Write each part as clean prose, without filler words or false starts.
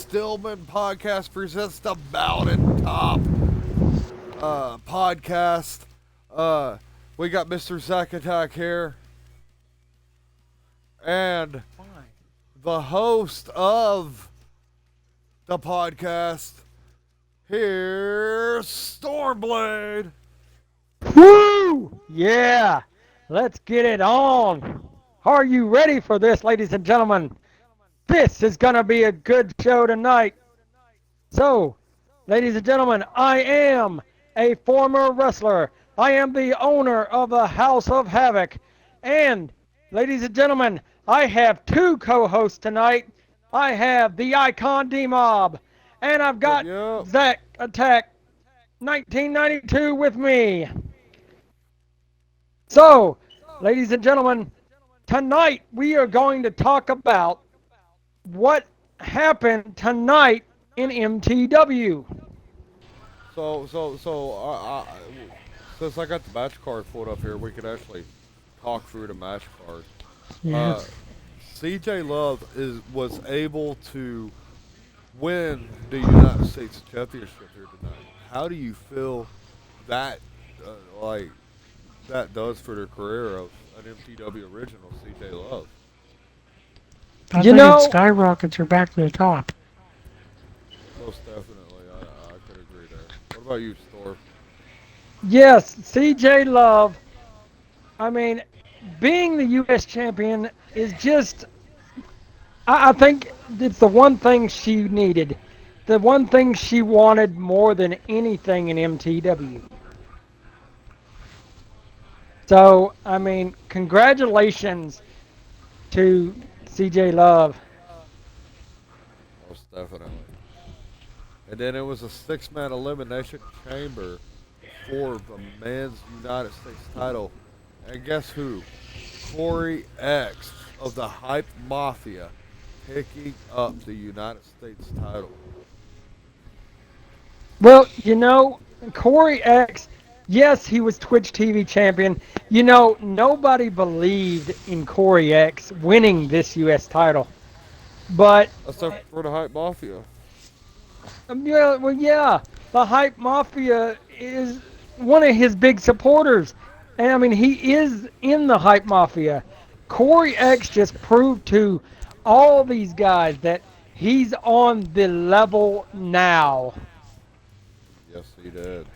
STIllMAN podcast presents the Mountain Top podcast. We got Mr. Zack Attack here, and the host of the podcast, here's Stormblade. Woo! Yeah! Let's get it on! Are you ready for this, ladies and gentlemen? This is going to be a good show tonight. So, ladies and gentlemen, I am a former wrestler. I am the owner of the House of Havoc. And, ladies and gentlemen, I have two co-hosts tonight. I have the Icon D-Mob, and I've got Yep. Zack Attack 1992 with me. So, ladies and gentlemen, tonight we are going to talk about what happened tonight in MTW. Since I got the match card pulled up here, we could actually talk through the match card. Yes. CJ Love was able to win the United States Championship here tonight. How do you feel that that does for the career of an MTW original, CJ Love? I think it skyrockets her back to the top. Most definitely, I could agree there. What about you, Storm? Yes, CJ Love, I mean, being the U.S. champion is just, I think it's the one thing she needed. The one thing she wanted more than anything in MTW. So, I mean, congratulations to CJ Love. Most definitely. And then it was a six-man elimination chamber for the men's United States title. And guess who? Corey X of the Hype Mafia picking up the United States title. Well, Corey X, yes, he was Twitch TV champion. Nobody believed in Corey X winning this U.S. title. But, Except for the Hype Mafia. yeah, the Hype Mafia is one of his big supporters. And, I mean, he is in the Hype Mafia. Corey X just proved to all these guys that he's on the level now. Yes, he did.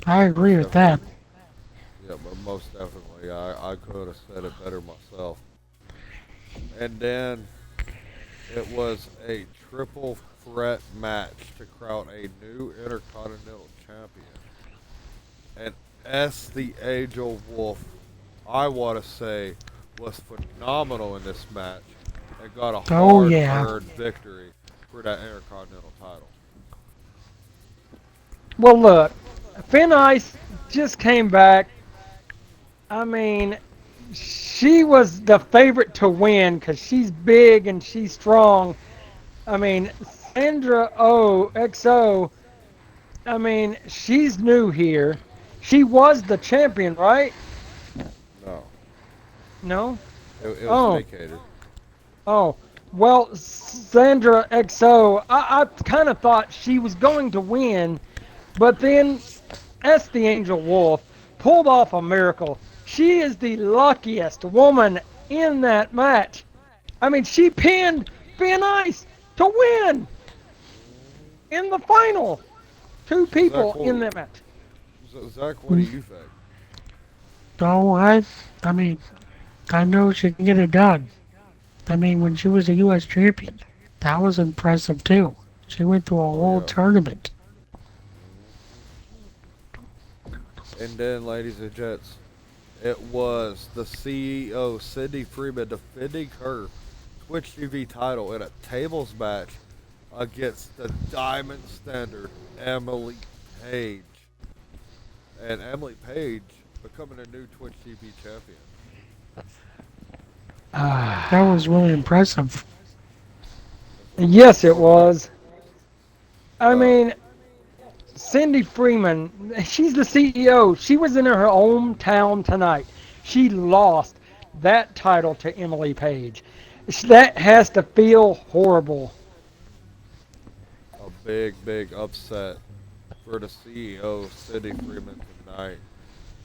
I agree with that. Yeah, but most definitely, I could have said it better myself. And then it was a triple threat match to crown a new Intercontinental Champion. And the Angel Wolf, I want to say, was phenomenal in this match and got a hard-earned victory for that Intercontinental title. Well, look, Finn Ice just came back. I mean, she was the favorite to win because she's big and she's strong. I mean, Sandra XO, I mean, she's new here. She was the champion, right? No, No? it was vacated. Oh, well, Sandra XO, I kind of thought she was going to win, but then the Angel Wolf pulled off a miracle. She is the luckiest woman in that match. I mean, she pinned Finn Ice to win in the final. Two people in that match. Zach, what do you think? Oh, I mean, I know she can get it done. I mean, when she was a U.S. champion, that was impressive too. She went to a whole tournament. And then, ladies and gents, it was the CEO, Cindy Freeman, defending her Twitch TV title in a tables match against the Diamond Standard, Emily Page. And Emily Page becoming a new Twitch TV champion. That was really impressive. Yes, it was. I mean, Cindy Freeman, she's the CEO. She was in her hometown tonight. She lost that title to Emily Page. That has to feel horrible. big upset for the CEO, Cindy Freeman, tonight.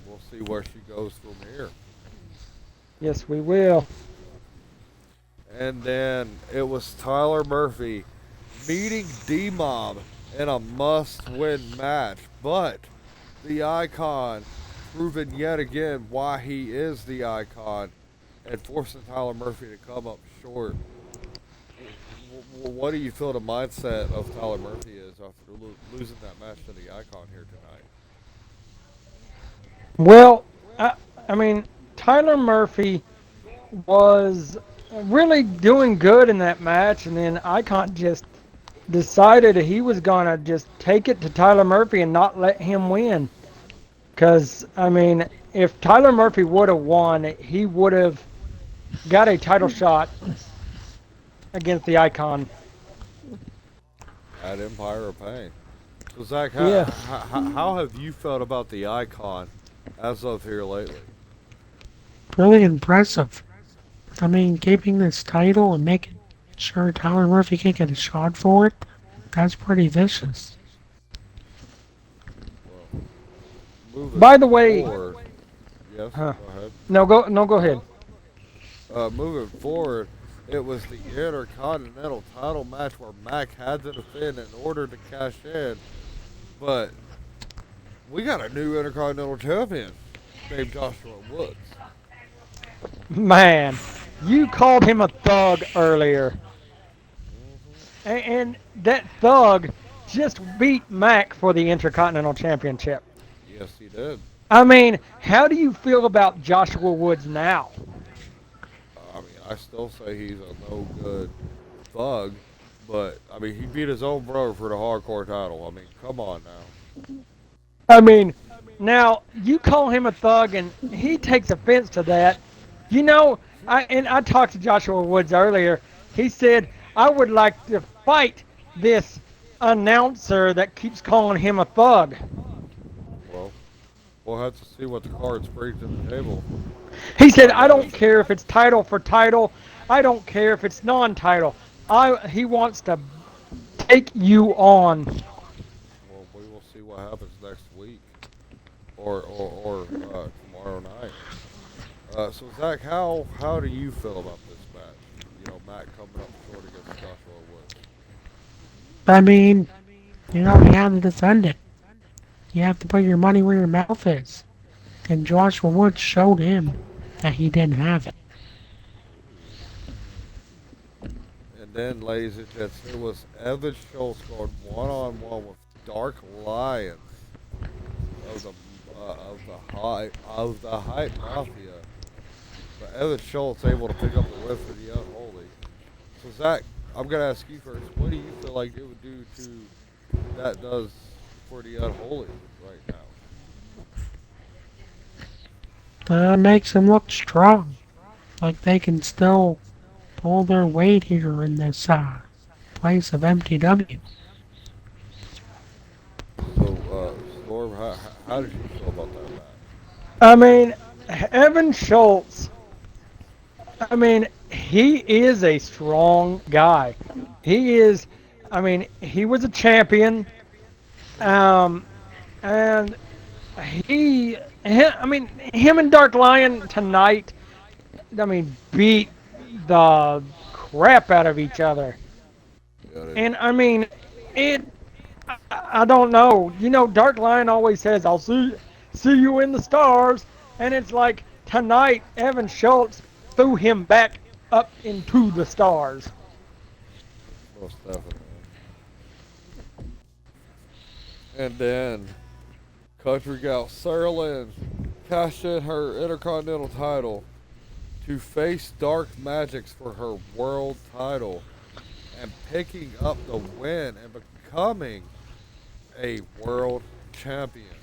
We'll see where she goes from here. Yes, we will. And then it was Tyler Murphy meeting D Mob in a must win match. But the icon proving yet again why he is the icon and forcing Tyler Murphy to come up short. What do you feel the mindset of Tyler Murphy is after losing that match to the icon here tonight? Well, I, I mean, Tyler Murphy was really doing good in that match, and then Icon just decided he was gonna just take it to Tyler Murphy and not let him win. Because I mean, if Tyler Murphy would have won, he would have got a title shot against the Icon. At Empire of Pain. So Zach, Yeah. how have you felt about the icon as of here lately? Really impressive. I mean, keeping this title and making sure Tyler Murphy can get a shot for it, that's pretty vicious. Well, moving By the way, forward, yes, huh? go ahead. No, go ahead. Moving forward, it was the Intercontinental title match where Mac had to defend in order to cash in, but we got a new Intercontinental champion named Joshua Woods. Man, you called him a thug earlier, Hmm. and that thug just beat Mac for the Intercontinental Championship. Yes, he did. I mean, how do you feel about Joshua Woods now? I mean, I still say he's a no good thug, but I mean, he beat his own brother for the hardcore title. I mean, come on now. I mean, now you call him a thug, and he takes offense to that. You know, I talked to Joshua Woods earlier. He said I would like to fight this announcer that keeps calling him a thug. Well, we'll have to see what the cards bring to the table. He said Find I out don't if care if it's title for title. I don't care if it's non-title. He wants to take you on. well, we will see what happens next week or tomorrow night. So Zach, how do you feel about this match? You know, Matt coming up short against Joshua Woods. I mean, you have to defend it. You have to put your money where your mouth is. And Joshua Woods showed him that he didn't have it. And then, ladies and gents, it was Evan Schultz going one-on-one with Dark Lions of the Hype Mafia. But Evan Schultz able to pick up the win for the Unholy. So Zach, I'm gonna ask you first. What do you feel like it would do to that does for the Unholy right now? That makes him look strong. Like they can still pull their weight here in this place of MTW. So, Storm, how did you feel about that match? I mean, Evan Schultz. I mean, he is a strong guy. He is. I mean, he was a champion. Um, and I mean, him and Dark Lion tonight. I mean, beat the crap out of each other. Yeah, And I mean, it. I don't know. You know, Dark Lion always says, "I'll see you in the stars," and it's like tonight, Evan Schultz threw him back up into the stars. most definitely. And then Country Gal Sarah Lynn cashed in her Intercontinental title to face Dark Magics for her world title and picking up the win and becoming a world champion.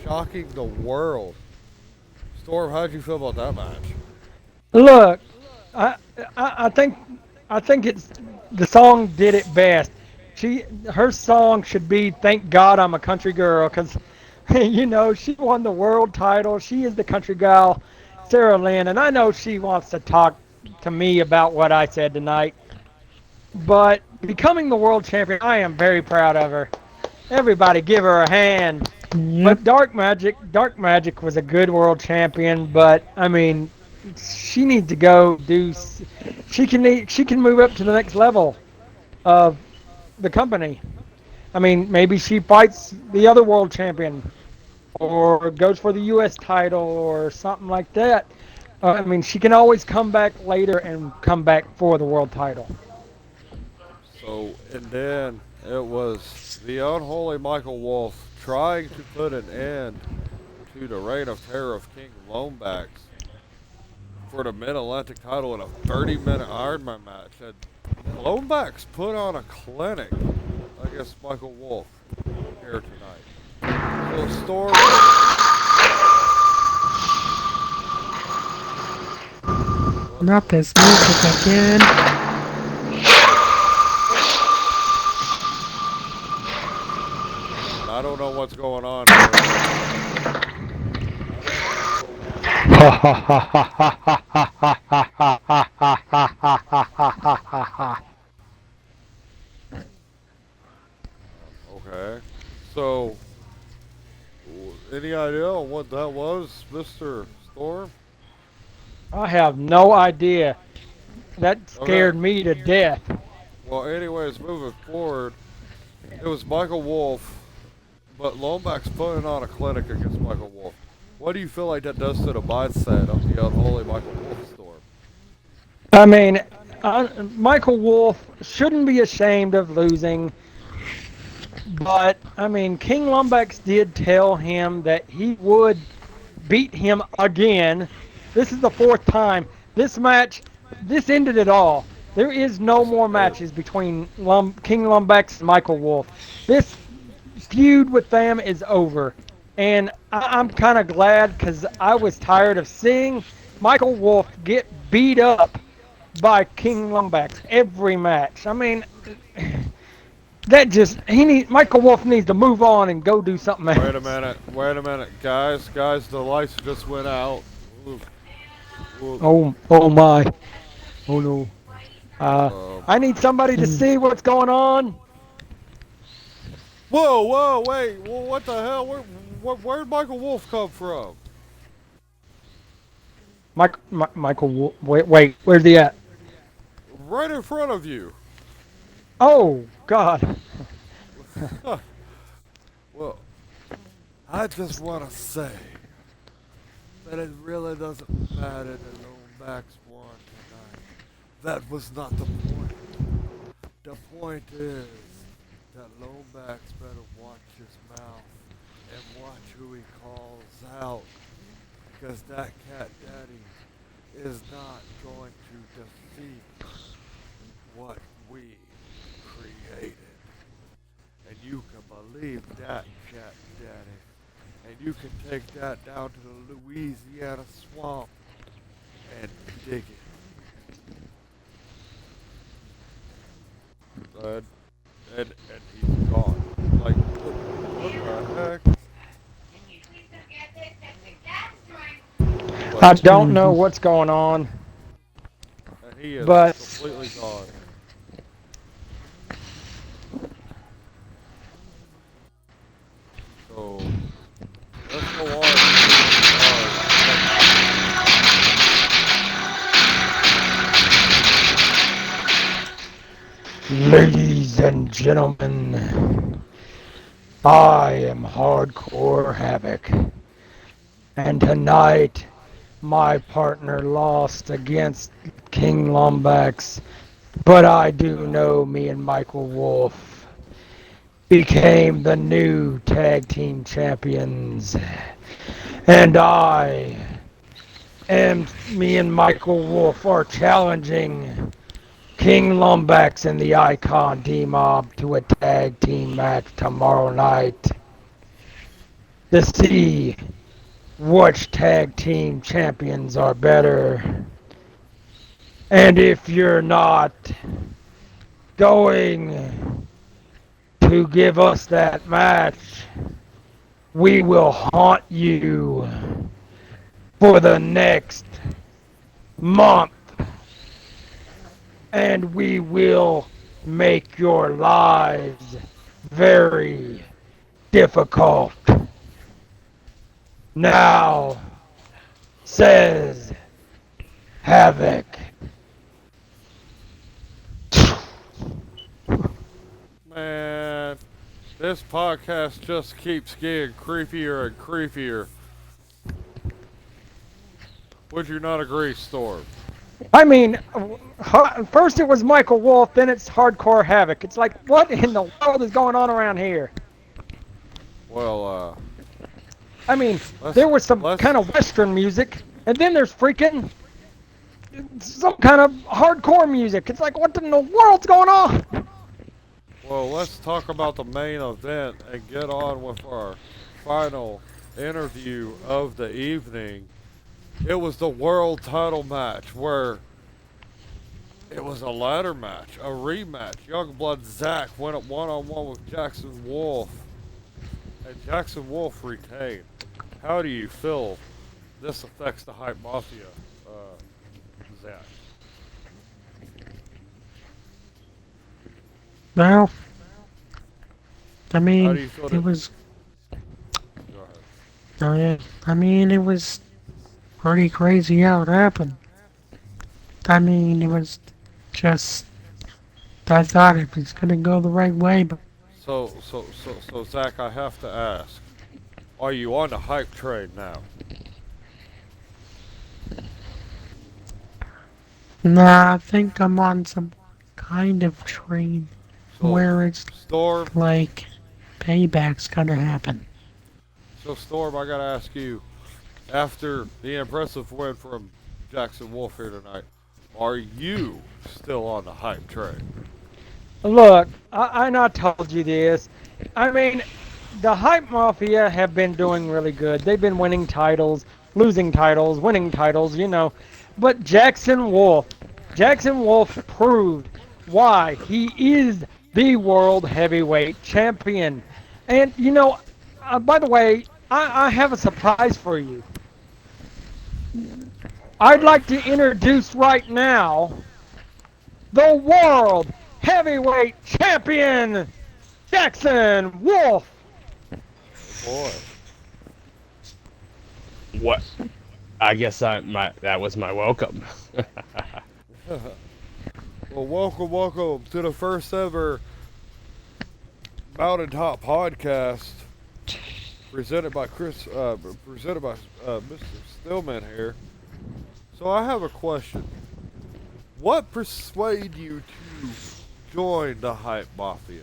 Shocking the world. Storm, how'd you feel about that match? Look, I, I think it's the song did it best. Her song should be "Thank God I'm a Country Girl" because you know she won the world title. She is the country gal, Sarah Lynn, and I know she wants to talk to me about what I said tonight. But becoming the world champion. I am very proud of her. Everybody give her a hand. Yep. But Dark Magic was a good world champion, but I mean, she needs to go do. She can move up to the next level of the company. I mean, maybe she fights the other world champion, or goes for the U.S. title, or something like that. I mean, she can always come back later and come back for the world title. So, and then it was the unholy Michael Wolf trying to put an end to the reign of terror of King Lombax for the Mid-Atlantic title in a 30-minute Ironman match. And Lombax put on a clinic against Michael Wolf here tonight. So, Storm. Not this music again. I don't know what's going on here. Okay. So, any idea on what that was, Mr. Storm? I have no idea. That Okay. scared me to death. Well, anyways, moving forward, it was Michael Wolf, but Lomback's putting on a clinic against Michael Wolf. What do you feel like that does to the mindset of the unholy Michael Wolf Storm? I mean, Michael Wolf shouldn't be ashamed of losing, but I mean, King Lumbex did tell him that he would beat him again. This is the fourth time. This ended it all. There is no Yes, more it did. matches between King Lumbex and Michael Wolf. This feud with them is over. And I'm kind of glad because I was tired of seeing Michael Wolf get beat up by King Lumbex every match. I mean, that just Michael Wolf needs to move on and go do something else. Wait a minute, guys, the lights just went out. Ooh, ooh, Oh my. Oh no. Uh, um, I need somebody to Mm. see what's going on. whoa, wait, what the hell? Where'd Michael Wolf come from? Michael Wolf. Wait, where's he at? Right in front of you. Oh God. Well, I just want to say that it really doesn't matter that Lomax won tonight. That was not the point. The point is that Lomax better watch his mouth and watch who he calls out. Because that cat daddy is not going to defeat what we created. And you can believe that, cat daddy. And you can take that down to the Louisiana swamp and dig it. And he's gone. Like, what the heck? I But, don't know Mhm. what's going on, and he is but completely gone. So, let's go on to our next match. ladies and gentlemen, I am Hardcore Havoc, and tonight my partner lost against King Lombax, but I do know me and Michael Wolf became the new tag team champions, and me and Michael Wolf are challenging King Lombax and the Icon D-Mob to a tag team match tomorrow night to see which tag team champions are better. And if you're not going to give us that match, we will haunt you for the next month. And we will make your lives very difficult. Now, says Havoc. Man, this podcast just keeps getting creepier and creepier. Would you not agree, Storm? I mean, first it was Michael Wolf, then it's Hardcore Havoc. It's like, what in the world is going on around here? Well, I mean, let's there was some let's kind of Western music, and then there's freaking some kind of hardcore music. It's like, what in the world's going on? let's talk about the main event and get on with our final interview of the evening. It was the world title match where it was a ladder match, a rematch. Youngblood Zach went up one-on-one with Jackson Wolf, and Jackson Wolf retained. How do you feel this affects the Hype Mafia, Zach? Well, I How do mean, you feel it that? was. Go ahead. Oh yeah, I mean, it was pretty crazy how it happened. I mean, it was just. I thought it was gonna go the right way, but So, Zach, I have to ask: are you on the hype train now? nah, I think I'm on some kind of train So, where it's Storm. like payback's gonna happen. So, Storm, I gotta ask you: after the impressive win from Jackson Wolf here tonight, are you still on the hype train? Look, I not told you this. I mean, the Hype Mafia have been doing really good. They've been winning titles, losing titles, winning titles, you know. But Jackson Wolf proved why he is the world heavyweight champion. And, you know, by the way, I have a surprise for you. I'd like to introduce right now the world heavyweight champion, Jackson Wolf. Boy. What? I guess that was my welcome. Well, welcome to the first ever Mountaintop podcast, presented by Mr. Stillman here. So I have a question. What persuaded you to join the Hype Mafia?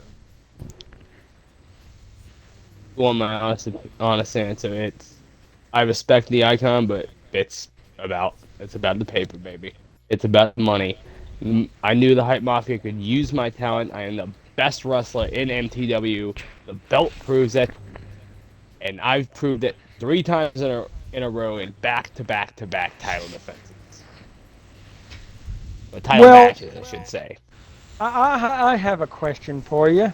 Well, my honest answer, I respect the icon, but it's about the paper, baby. It's about the money. I knew the Hype Mafia could use my talent. I am the best wrestler in MTW. The belt proves it, and I've proved it 3 times in a row in back-to-back title defenses. Or title Well, matches, I should say. I have a question for you.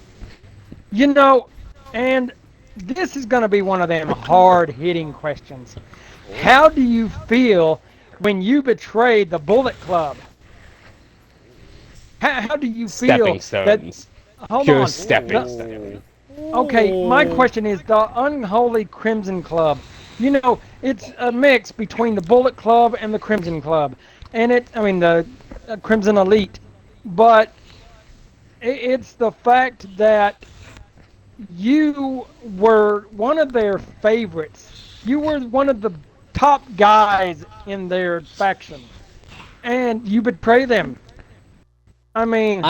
You know, and this is going to be one of them hard-hitting questions. How do you feel when you betrayed the Bullet Club? How do you feel Stepping that? stones. Hold Pure on. stepping The- stones. Okay, my question is the Unholy Crimson Club. You know, it's a mix between the Bullet Club and the Crimson Club, and the Crimson Elite. But it's the fact that you were one of their favorites. You were one of the top guys in their faction, and you betray them. I mean,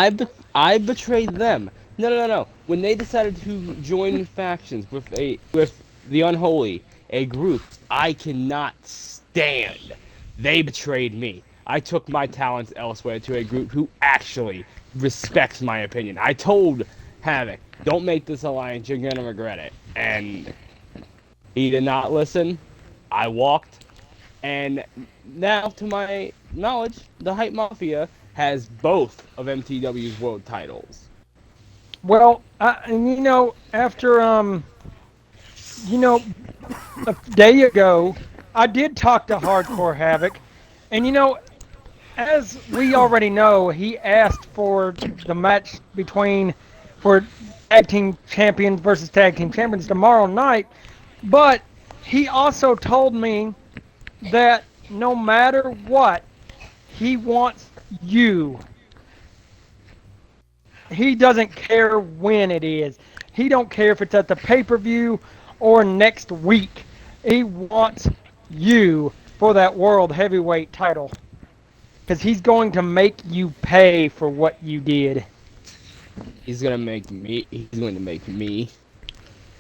I betrayed them. No. When they decided to join factions with the unholy, a group I cannot stand, they betrayed me. I took my talents elsewhere to a group who actually respects my opinion. I told Havoc, don't make this alliance, you're gonna regret it. And he did not listen. I walked, and now, to my knowledge, the Hype Mafia has both of MTW's world titles. well, and you know, after you know, a day ago, I did talk to Hardcore Havoc, and you know, as we already know, he asked for the match for tag team champions versus tag team champions tomorrow night, but he also told me that no matter what, he wants you. He doesn't care when it is. He don't care if it's at the pay-per-view or next week. He wants you for that world heavyweight title because he's going to make you pay for what you did. He's going to make me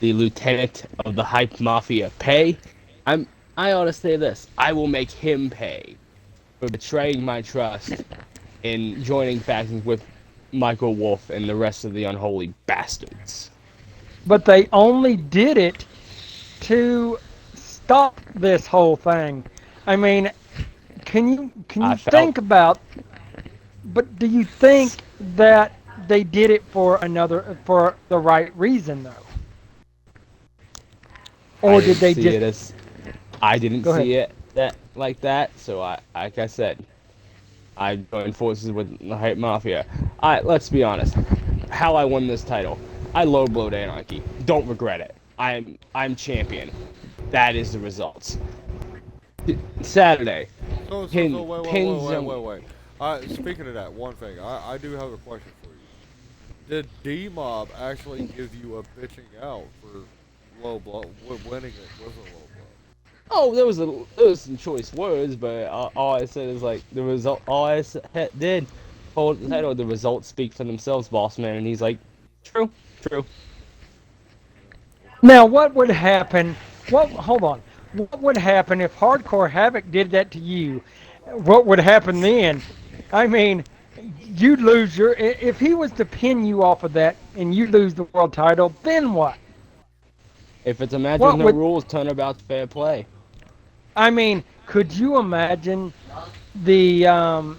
the lieutenant of the Hype Mafia pay. I ought to say this. I will make him pay for betraying my trust in joining factions with Michael Wolf and the rest of the unholy bastards. But they only did it to stop this whole thing. I mean, can you think about? But do you think that they did it for the right reason though, or did they just? I didn't Go ahead. see it like that. So like I said, I joined forces with the Hype Mafia. Let's be honest. How I won this title, I low blowed Anarchy. Don't regret it. I'm champion. That is the results. Saturday. So wait. Speaking of that, one thing, I do have a question for you. Did D-Mob actually give you a bitching out for winning it with a low blow? Oh, there was some choice words, but all I said is like the result. All I did hold the title. The results speak for themselves, boss man. And he's like, true. Now, what would happen? Hold on. What would happen if Hardcore Havoc did that to you? What would happen then? I mean, you'd lose your. If he was to pin you off of that and you lose the world title, then what? If it's a match with What no would? rules, turnabout's fair play. I mean, could you imagine the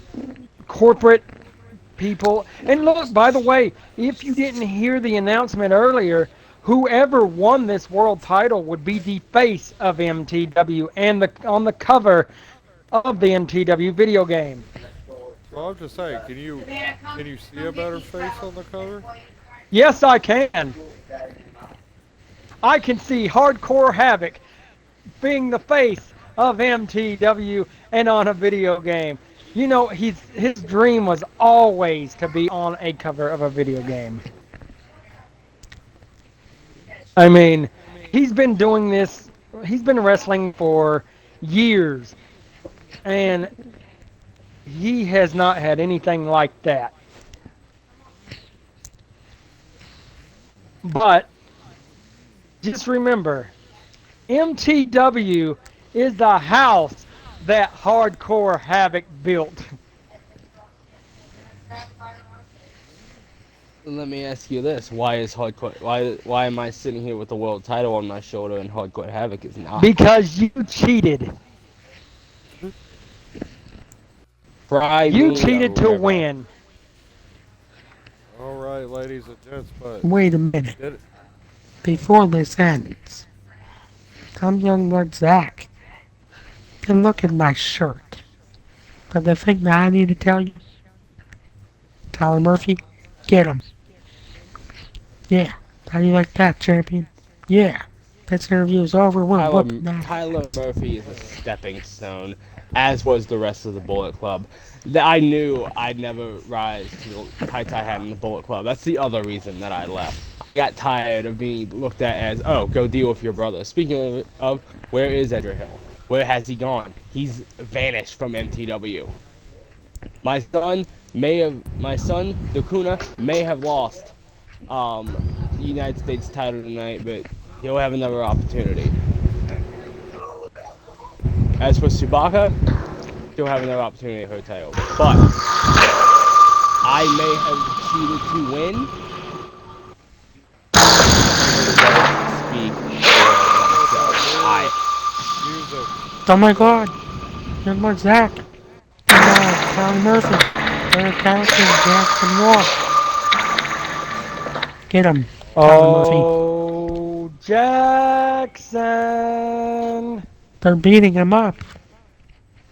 corporate people? And look, by the way, if you didn't hear the announcement earlier, whoever won this world title would be the face of MTW and on the cover of the MTW video game. Well, I'm just saying, can you see a better face on the cover? Yes, I can. I can see Hardcore Havoc being the face of MTW and on a video game. You know, his dream was always to be on a cover of a video game. I mean, he's been doing this, he's been wrestling for years, and he has not had anything like that. But just remember, MTW is the house that Hardcore Havoc built. Let me ask you this: Why is Hardcore? Why am I sitting here with the world title on my shoulder and Hardcore Havoc is not? Because you cheated. Fry You me cheated or to whatever. win. All right, ladies and gents, but Wait a minute. did it, Before this ends, come young blood Zach and look at my shirt. But the thing that I need to tell you, Tyler Murphy, get him. Yeah. How do you like that, champion? Yeah. This interview is over. We're whooping that. Tyler Murphy is a stepping stone, as was the rest of the Bullet Club. I knew I'd never rise to the heights I had in the Bullet Club. That's the other reason that I left. I got tired of being looked at as, oh, go deal with your brother. Speaking of where is Edgar Hill? Where has he gone? He's vanished from MTW. My son, Dakuna, may have lost the United States title tonight, but he'll have another opportunity. As for Subaka, he'll have another opportunity for her title. But I may have cheated to win. Speak for myself. music. Oh my god. Young blood Zach. Tyler Murphy. Eric Harrison. Jackson Wolf. Get him, Tyler Murphy. Oh, Jackson. They're beating him up.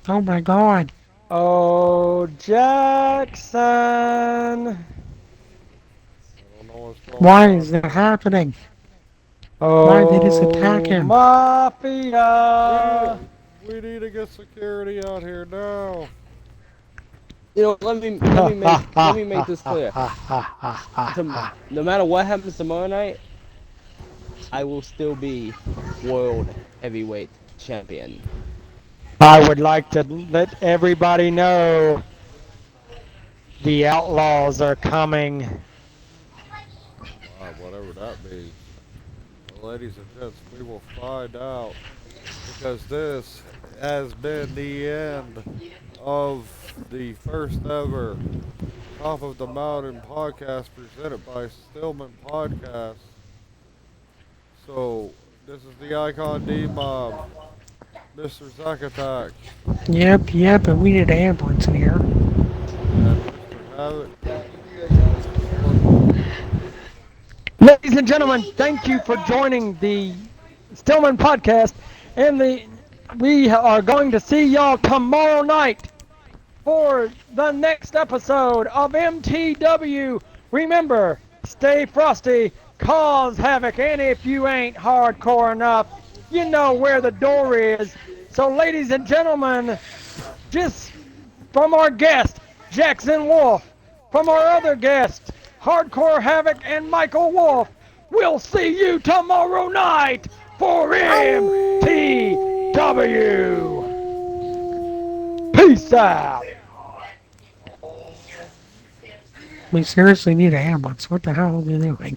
Oh my god. Oh, Jackson. I don't know what's going Why on is that here. happening? Why they just attack Oh, him? We need, Mafia. we need to get security out here now. You know, let me make this clear. No matter what happens tomorrow night, I will still be world heavyweight champion. I would like to let everybody know the outlaws are coming. Whatever that means. Well, ladies and gents, we will find out because this has been the end of the first ever Top of the Mountain podcast presented by Stillman Podcast. So, this is the Icon D Mob, Mr. Zakatak, Yep, and we need an ambulance in here. and Mr. Havoc, and Mr. Scorpion. Ladies and gentlemen, thank you for joining the Stillman podcast. And we are going to see y'all tomorrow night for the next episode of MTW. Remember, stay frosty, cause havoc, and if you ain't hardcore enough, you know where the door is. So, ladies and gentlemen, just from our guest, Jackson Wolf, from our other guest, Hardcore Havoc and Michael Wolf, we'll see you tomorrow night for MTW. Peace out. We seriously need an ambulance. What the hell are we doing?